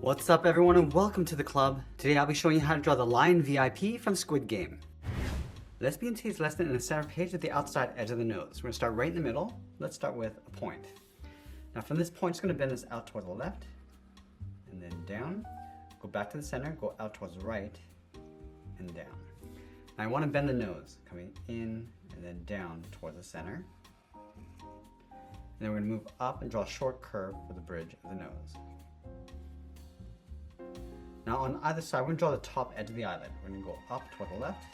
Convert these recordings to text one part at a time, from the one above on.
What's up everyone and welcome to the club. Today I'll be showing you how to draw the Lion VIP from Squid Game. Let's begin today's lesson in the center page at the outside edge of the nose. We're going to start right in the middle. Let's start with a point. Now from this point, it's going to bend this out toward the left and then down. Go back to the center, go out towards the right and down. Now I want to bend the nose, coming in and then down towards the center. And then we're going to move up and draw a short curve for the bridge of the nose. Now on either side, we're going to draw the top edge of the eyelid. We're going to go up toward the left,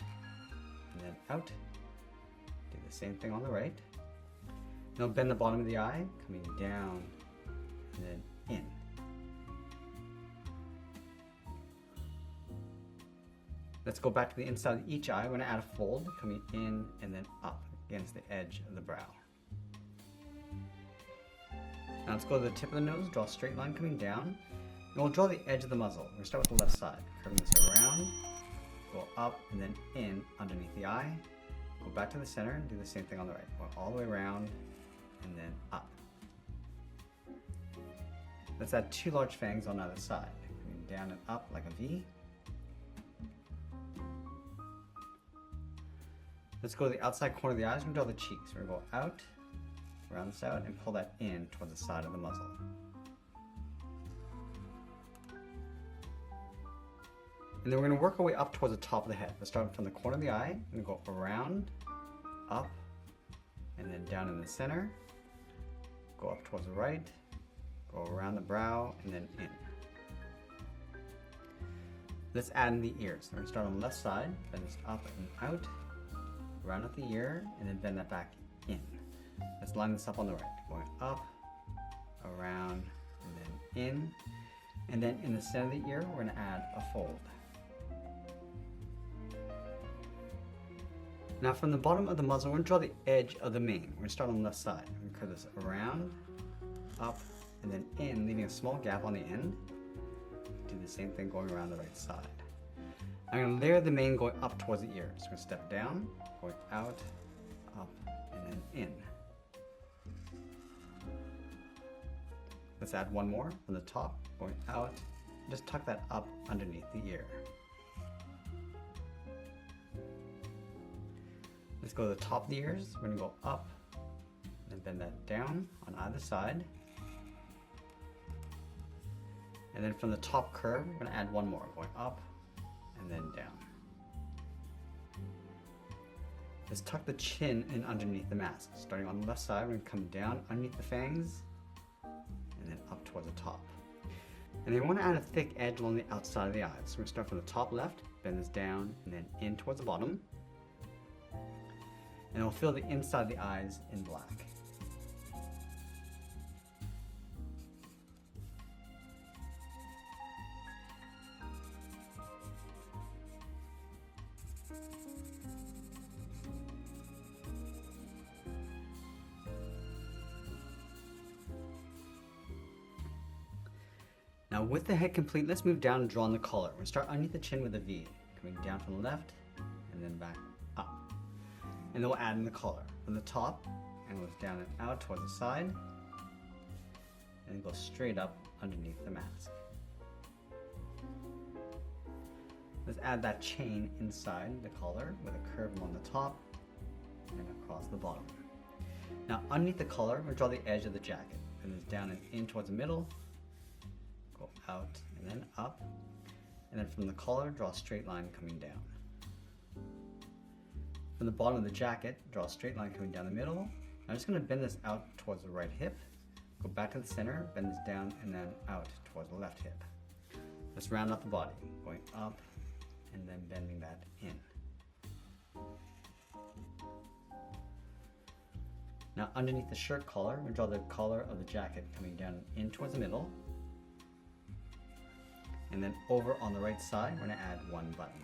and then out. Do the same thing on the right. Now bend the bottom of the eye, coming down, and then in. Let's go back to the inside of each eye. We're going to add a fold, coming in and then up against the edge of the brow. Now let's go to the tip of the nose, draw a straight line coming down. And we'll draw the edge of the muzzle. We're going to start with the left side, curving this around, go up and then in underneath the eye, go back to the center and do the same thing on the right. Go all the way around and then up. Let's add two large fangs on either side, coming down and up like a V. Let's go to the outside corner of the eyes and draw the cheeks. We're going to go out, round this out, and pull that in towards the side of the muzzle. And then we're going to work our way up towards the top of the head. Let's start from the corner of the eye and go around, up, and then down in the center. Go up towards the right, go around the brow, and then in. Let's add in the ears. We're going to start on the left side, bend this up and out, round up the ear, and then bend that back in. Let's line this up on the right, going up, around, and then in. And then in the center of the ear, we're going to add a fold. Now from the bottom of the muzzle, we're going to draw the edge of the mane. We're going to start on the left side. We're going to curve this around, up, and then in, leaving a small gap on the end. Do the same thing going around the right side. I'm going to layer the mane going up towards the ears. We're going to step down, going out, up, and then in. Let's add one more from the top, going out. Just tuck that up underneath the ear. Let's go to the top of the ears. We're going to go up and bend that down on either side. And then from the top curve, we're going to add one more, going up and then down. Let's tuck the chin in underneath the mask. Starting on the left side, we're going to come down underneath the fangs and then up towards the top. And then we want to add a thick edge along the outside of the eyes. So we're going to start from the top left, bend this down and then in towards the bottom. And we'll fill the inside of the eyes in black. Now with the head complete, let's move down and draw on the collar. We're going to start underneath the chin with a V, coming down from the left and then back up. And then we'll add in the collar from the top, and goes down and out towards the side, and go straight up underneath the mask. Let's add that chain inside the collar with a curve along the top and across the bottom. Now underneath the collar, we'll draw the edge of the jacket, and then down and in towards the middle, go out and then up, and then from the collar, draw a straight line coming down. From the bottom of the jacket, draw a straight line coming down the middle. I'm just going to bend this out towards the right hip, go back to the center, bend this down and then out towards the left hip. Let's round out the body, going up and then bending that in. Now underneath the shirt collar, we draw the collar of the jacket coming down in towards the middle. And then over on the right side, we're going to add one button.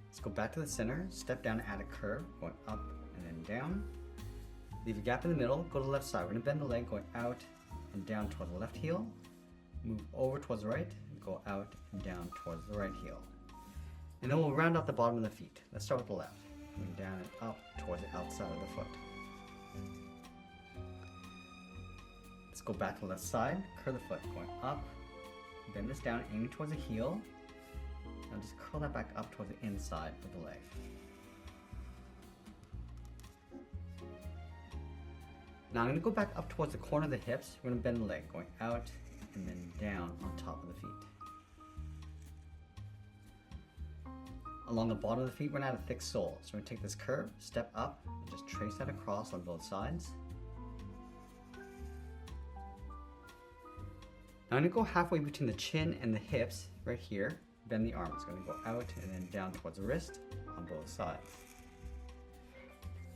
Let's go back to the center, step down and add a curve, going up and then down. Leave a gap in the middle, go to the left side. We're going to bend the leg going out and down towards the left heel. Move over towards the right, go out and down towards the right heel. And then we'll round out the bottom of the feet. Let's start with the left, coming down and up towards the outside of the foot. Let's go back to the left side, curl the foot, going up, bend this down, aiming towards the heel. Now just curl that back up towards the inside of the leg. Now I'm going to go back up towards the corner of the hips. We're going to bend the leg, going out and then down on top of the feet. Along the bottom of the feet, we're going to add a thick sole. So we're going to take this curve, step up, and just trace that across on both sides. Now I'm going to go halfway between the chin and the hips, right here. Bend the arm. It's going to go out and then down towards the wrist on both sides.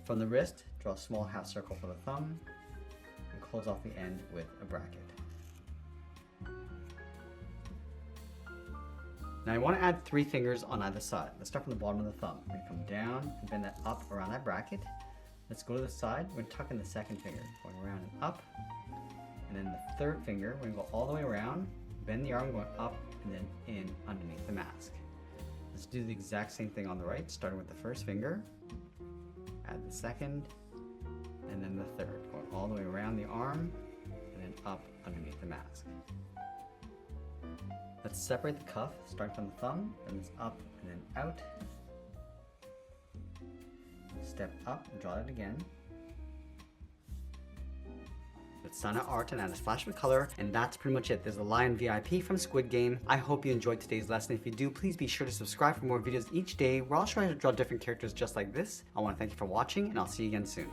From the wrist, draw a small half circle for the thumb and close off the end with a bracket. Now I want to add 3 fingers on either side. Let's start from the bottom of the thumb. We're going to come down and bend that up around that bracket. Let's go to the side. We're going to tuck in the second finger, going around and up. And then the third finger, we're going to go all the way around, bend the arm going up and then in underneath the mask. Let's do the exact same thing on the right, starting with the first finger. Add the second, and then the third, going all the way around the arm and then up underneath the mask. Let's separate the cuff, starting from the thumb, then it's up and then out. Step up and draw it again. Let's sign our art and add a splash of color, and that's pretty much it. There's a lion VIP from Squid Game. I hope you enjoyed today's lesson. If you do, please be sure to subscribe for more videos each day where I'll show you how to draw different characters just like this. I want to thank you for watching, and I'll see you again soon.